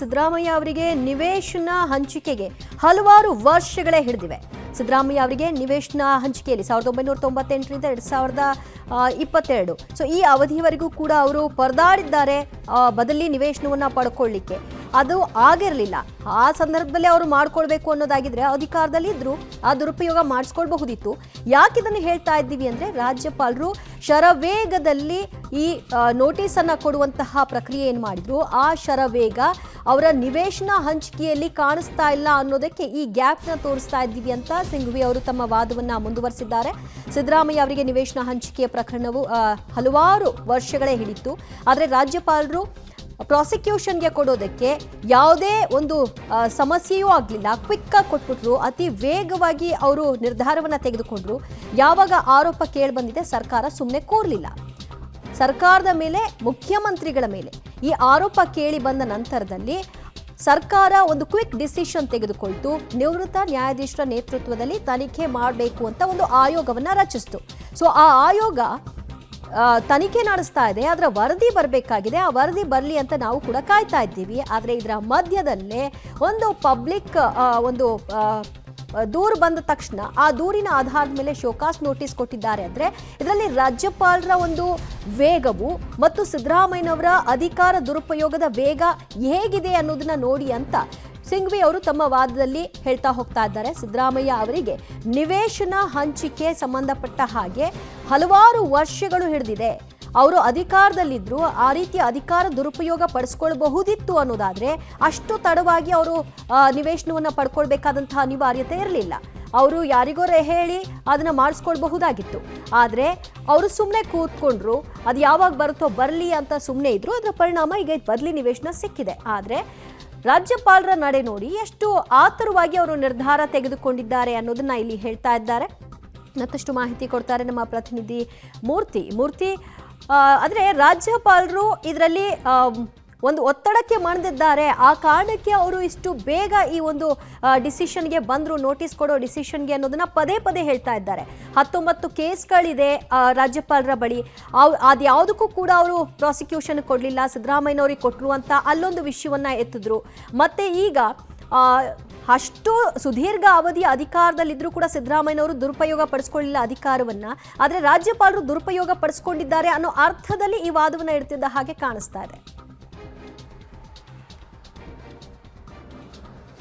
ಸಿದ್ದರಾಮಯ್ಯ ಅವರಿಗೆ ನಿವೇಶನ ಹಂಚಿಕೆಗೆ ಹಲವಾರು ವರ್ಷಗಳೇ ಹಿಡಿದಿವೆ. ಸಿದ್ದರಾಮಯ್ಯ ಅವರಿಗೆ ನಿವೇಶನ ಹಂಚಿಕೆಯಲ್ಲಿ 1998ರಿಂದ 2022 ಸೊ ಈ ಅವಧಿಯವರೆಗೂ ಕೂಡ ಅವರು ಪರದಾಡಿದ್ದಾರೆ ಬದಲಿ ನಿವೇಶನವನ್ನ ಪಡ್ಕೊಳ್ಳಿಕ್ಕೆ. ಅದು ಆಗಿರಲಿಲ್ಲ. ಆ ಸಂದರ್ಭದಲ್ಲಿ ಅವರು ಮಾಡ್ಕೊಳ್ಬೇಕು ಅನ್ನೋದಾಗಿದ್ರೆ ಅಧಿಕಾರದಲ್ಲಿ ಇದ್ರು ಆ ದುರುಪಯೋಗ ಮಾಡಿಸ್ಕೊಳ್ಬಹುದಿತ್ತು. ಯಾಕೆ ಇದನ್ನು ಹೇಳ್ತಾ ಇದ್ದೀವಿ ಅಂದರೆ ರಾಜ್ಯಪಾಲರು ಶರವೇಗದಲ್ಲಿ ಈ ನೋಟಿಸ್ ಅನ್ನ ಕೊಡುವಂತಹ ಪ್ರಕ್ರಿಯೆ ಏನು ಮಾಡಿದ್ರು, ಆ ಶರವೇಗ ಅವರ ನಿವೇಶನ ಹಂಚಿಕೆಯಲ್ಲಿ ಕಾಣಿಸ್ತಾ ಇಲ್ಲ ಅನ್ನೋದಕ್ಕೆ ಈ ಗ್ಯಾಪ್ನ ತೋರಿಸ್ತಾ ಇದ್ದೀವಿ ಅಂತ ಸಿಂಘ್ವಿ ಅವರು ತಮ್ಮ ವಾದವನ್ನ ಮುಂದುವರಿಸಿದ್ದಾರೆ. ಸಿದ್ದರಾಮಯ್ಯ ಅವರಿಗೆ ನಿವೇಶನ ಹಂಚಿಕೆಯ ಪ್ರಕರಣವು ಹಲವಾರು ವರ್ಷಗಳೇ ಹಿಡಿತು. ಆದರೆ ರಾಜ್ಯಪಾಲರು ಪ್ರಾಸಿಕ್ಯೂಷನ್ಗೆ ಕೊಡೋದಕ್ಕೆ ಯಾವುದೇ ಒಂದು ಸಮಸ್ಯೆಯೂ ಆಗಲಿಲ್ಲ. ಕ್ವಿಕ್ಕಾಗಿ ಕೊಟ್ಬಿಟ್ರು, ಅತಿ ವೇಗವಾಗಿ ಅವರು ನಿರ್ಧಾರವನ್ನು ತೆಗೆದುಕೊಂಡ್ರು. ಯಾವಾಗ ಆರೋಪ ಕೇಳಿ ಬಂದಿದೆ ಸರ್ಕಾರ ಸುಮ್ಮನೆ ಕೂರಲಿಲ್ಲ. ಸರ್ಕಾರದ ಮೇಲೆ, ಮುಖ್ಯಮಂತ್ರಿಗಳ ಮೇಲೆ ಈ ಆರೋಪ ಕೇಳಿ ಬಂದ ನಂತರದಲ್ಲಿ ಸರ್ಕಾರ ಒಂದು ಕ್ವಿಕ್ ಡಿಸಿಷನ್ ತೆಗೆದುಕೊಳ್ತು. ನಿವೃತ್ತ ನ್ಯಾಯಾಧೀಶರ ನೇತೃತ್ವದಲ್ಲಿ ತನಿಖೆ ಮಾಡಬೇಕು ಅಂತ ಒಂದು ಆಯೋಗವನ್ನು ರಚಿಸಿತು. ಸೊ ಆ ಆಯೋಗ ತನಿಖೆ ನಡೆಸ್ತಾ ಇದೆ. ಅದರ ವರದಿ ಬರಬೇಕಾಗಿದೆ. ಆ ವರದಿ ಬರಲಿ ಅಂತ ನಾವು ಕೂಡ ಕಾಯ್ತಾ ಇದ್ದೀವಿ. ಆದರೆ ಇದರ ಮಧ್ಯದಲ್ಲೇ ಒಂದು ಪಬ್ಲಿಕ್ ಒಂದು ದೂರು ಬಂದ ತಕ್ಷಣ ಆ ದೂರಿನ ಆಧಾರದ ಮೇಲೆ ಶೋಕಾಸ್ ನೋಟಿಸ್ ಕೊಟ್ಟಿದ್ದಾರೆ. ಅಂದರೆ ಇದರಲ್ಲಿ ರಾಜ್ಯಪಾಲರ ಒಂದು ವೇಗವು ಮತ್ತು ಸಿದ್ದರಾಮಯ್ಯನವರ ಅಧಿಕಾರ ದುರುಪಯೋಗದ ವೇಗ ಹೇಗಿದೆ ಅನ್ನೋದನ್ನ ನೋಡಿ ಅಂತ ಸಿಂಘ್ವಿ ಅವರು ತಮ್ಮ ವಾದದಲ್ಲಿ ಹೇಳ್ತಾ ಹೋಗ್ತಾ ಇದ್ದಾರೆ. ಸಿದ್ದರಾಮಯ್ಯ ಅವರಿಗೆ ನಿವೇಶನ ಹಂಚಿಕೆ ಸಂಬಂಧಪಟ್ಟ ಹಾಗೆ ಹಲವಾರು ವರ್ಷಗಳು ಹಿಡಿದಿದೆ. ಅವರು ಅಧಿಕಾರದಲ್ಲಿದ್ದರು, ಆ ರೀತಿಯ ಅಧಿಕಾರ ದುರುಪಯೋಗ ಪಡಿಸ್ಕೊಳ್ಬಹುದಿತ್ತು ಅನ್ನೋದಾದರೆ ಅಷ್ಟು ತಡವಾಗಿ ಅವರು ನಿವೇಶನವನ್ನು ಪಡ್ಕೊಳ್ಬೇಕಾದಂತಹ ಅನಿವಾರ್ಯತೆ ಇರಲಿಲ್ಲ. ಅವರು ಯಾರಿಗೋರೇ ಹೇಳಿ ಅದನ್ನು ಮಾಡಿಸ್ಕೊಳ್ಬಹುದಾಗಿತ್ತು. ಆದರೆ ಅವರು ಸುಮ್ಮನೆ ಕೂತ್ಕೊಂಡ್ರು, ಅದು ಯಾವಾಗ ಬರುತ್ತೋ ಬರಲಿ ಅಂತ ಸುಮ್ಮನೆ ಇದ್ರು. ಅದರ ಪರಿಣಾಮ ಈಗ ಬದಲಿ ನಿವೇಶನ ಸಿಕ್ಕಿದೆ. ಆದರೆ ರಾಜ್ಯಪಾಲರ ನಡೆ ನೋಡಿ ಎಷ್ಟು ಆತುರವಾಗಿ ಅವರು ನಿರ್ಧಾರ ತೆಗೆದುಕೊಂಡಿದ್ದಾರೆ ಅನ್ನೋದನ್ನ ಇಲ್ಲಿ ಹೇಳ್ತಾ ಇದ್ದಾರೆ. ಮತ್ತಷ್ಟು ಮಾಹಿತಿ ಕೊಡ್ತಾರೆ ನಮ್ಮ ಪ್ರತಿನಿಧಿ ಮೂರ್ತಿ. ಆದರೆ ರಾಜ್ಯಪಾಲರು ಇದರಲ್ಲಿ ಒಂದು ಒತ್ತಡಕ್ಕೆ ಮಣಿದಿದ್ದಾರೆ. ಆ ಕಾರಣಕ್ಕೆ ಅವರು ಇಷ್ಟು ಬೇಗ ಈ ಒಂದು ಡಿಸಿಷನ್ಗೆ ಬಂದರು, ನೋಟಿಸ್ ಕೊಡೋ ಡಿಸಿಷನ್ಗೆ ಅನ್ನೋದನ್ನ ಪದೇ ಪದೇ ಹೇಳ್ತಾ ಇದ್ದಾರೆ. 19 ಕೇಸ್ಗಳಿದೆ ರಾಜ್ಯಪಾಲರ ಬಳಿ. ಅದು ಯಾವುದಕ್ಕೂ ಕೂಡ ಅವರು ಪ್ರಾಸಿಕ್ಯೂಷನ್ ಕೊಡಲಿಲ್ಲ, ಸಿದ್ದರಾಮಯ್ಯನವ್ರಿಗೆ ಕೊಟ್ಟರು ಅಂತ ಅಲ್ಲೊಂದು ವಿಷಯವನ್ನ ಎತ್ತಿದ್ರು. ಮತ್ತೆ ಈಗ ಅಷ್ಟು ಸುದೀರ್ಘ ಅವಧಿಯ ಅಧಿಕಾರದಲ್ಲಿದ್ದರೂ ಕೂಡ ಸಿದ್ದರಾಮಯ್ಯನವರು ದುರುಪಯೋಗ ಪಡಿಸ್ಕೊಳ್ಳಿಲ್ಲ ಅಧಿಕಾರವನ್ನ. ಆದರೆ ರಾಜ್ಯಪಾಲರು ದುರುಪಯೋಗ ಪಡಿಸ್ಕೊಂಡಿದ್ದಾರೆ ಅನ್ನೋ ಅರ್ಥದಲ್ಲಿ ಈ ವಾದವನ್ನು ಇಡ್ತಿದ್ದ ಹಾಗೆ ಕಾಣಿಸ್ತಾ ಇದೆ.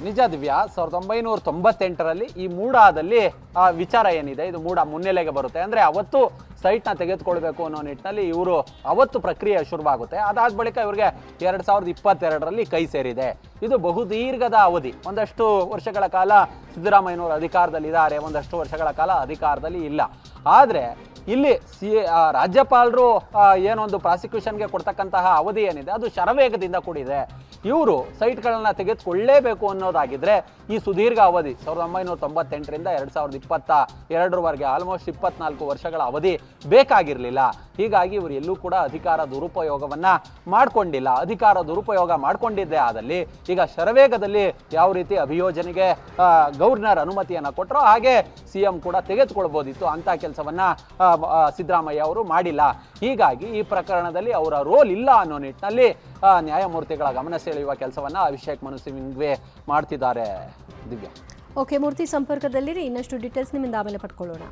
ನಿಜ ದಿವ್ಯಾ, 1998ರಲ್ಲಿ ಈ ಮೂಡಾದಲ್ಲಿ ಆ ವಿಚಾರ ಏನಿದೆ ಇದು ಮೂಡ ಮುನ್ನೆಲೆಗೆ ಬರುತ್ತೆ. ಅಂದರೆ ಅವತ್ತು ಸೈಟ್ನ ತೆಗೆದುಕೊಳ್ಬೇಕು ಅನ್ನೋ ನಿಟ್ಟಿನಲ್ಲಿ ಇವರು ಅವತ್ತು ಪ್ರಕ್ರಿಯೆ ಶುರುವಾಗುತ್ತೆ. ಅದಾದ ಬಳಿಕ ಇವರಿಗೆ 2022ರಲ್ಲಿ ಕೈ ಸೇರಿದೆ. ಇದು ಬಹುದೀರ್ಘದ ಅವಧಿ. ಒಂದಷ್ಟು ವರ್ಷಗಳ ಕಾಲ ಸಿದ್ದರಾಮಯ್ಯನವರು ಅಧಿಕಾರದಲ್ಲಿದ್ದಾರೆ, ಒಂದಷ್ಟು ವರ್ಷಗಳ ಕಾಲ ಅಧಿಕಾರದಲ್ಲಿ ಇಲ್ಲ. ಆದರೆ ಇಲ್ಲಿ ರಾಜ್ಯಪಾಲರು ಏನೊಂದು ಪ್ರಾಸಿಕ್ಯೂಷನ್ಗೆ ಕೊಡ್ತಕ್ಕಂತಹ ಅವಧಿ ಏನಿದೆ ಅದು ಶರವೇಗದಿಂದ ಕೂಡಿದೆ. ಇವರು ಸೈಟ್ಗಳನ್ನ ತೆಗೆದುಕೊಳ್ಳೇಬೇಕು ಅನ್ನೋದಾಗಿದ್ರೆ ಈ ಸುದೀರ್ಘ ಅವಧಿ 1998ರಿಂದ 2022ರವರೆಗೆ ಆಲ್ಮೋಸ್ಟ್ 24 ವರ್ಷಗಳ ಅವಧಿ ಬೇಕಾಗಿರಲಿಲ್ಲ. ಹೀಗಾಗಿ ಇವರು ಎಲ್ಲೂ ಕೂಡ ಅಧಿಕಾರ ದುರುಪಯೋಗವನ್ನ ಮಾಡ್ಕೊಂಡಿಲ್ಲ. ಅಧಿಕಾರ ದುರುಪಯೋಗ ಮಾಡ್ಕೊಂಡಿದ್ದೇ ಆದಲ್ಲಿ ಈಗ ಶರವೇಗದಲ್ಲಿ ಯಾವ ರೀತಿ ಅಭಿಯೋಜನೆಗೆ ಗವರ್ನರ್ ಅನುಮತಿಯನ್ನು ಕೊಟ್ಟರೋ ಹಾಗೆ ಸಿಎಂ ಕೂಡ ತೆಗೆದುಕೊಳ್ಬೋದಿತ್ತು. ಅಂತ ಕೆಲಸವನ್ನ ಸಿದ್ದರಾಮಯ್ಯ ಅವರು ಮಾಡಿಲ್ಲ. ಹೀಗಾಗಿ ಈ ಪ್ರಕರಣದಲ್ಲಿ ಅವರ ರೋಲ್ ಇಲ್ಲ ಅನ್ನೋ ನಿಟ್ಟಿನಲ್ಲಿ ನ್ಯಾಯಮೂರ್ತಿಗಳ ಗಮನ ಸೆಳೆಯುವ ಕೆಲಸವನ್ನ ಅಭಿಷೇಕ್ ಮನು ಸಿಂಘ್ವಿ ಮಾಡ್ತಿದ್ದಾರೆ. ದಿವ್ಯಾ, ಓಕೆ ಮೂರ್ತಿ, ಸಂಪರ್ಕದಲ್ಲಿರಿ. ಇನ್ನಷ್ಟು ಡೀಟೇಲ್ಸ್ ನಿಮ್ಮಿಂದ ಆಮೇಲೆ ಪಡ್ಕೊಳ್ಳೋಣ.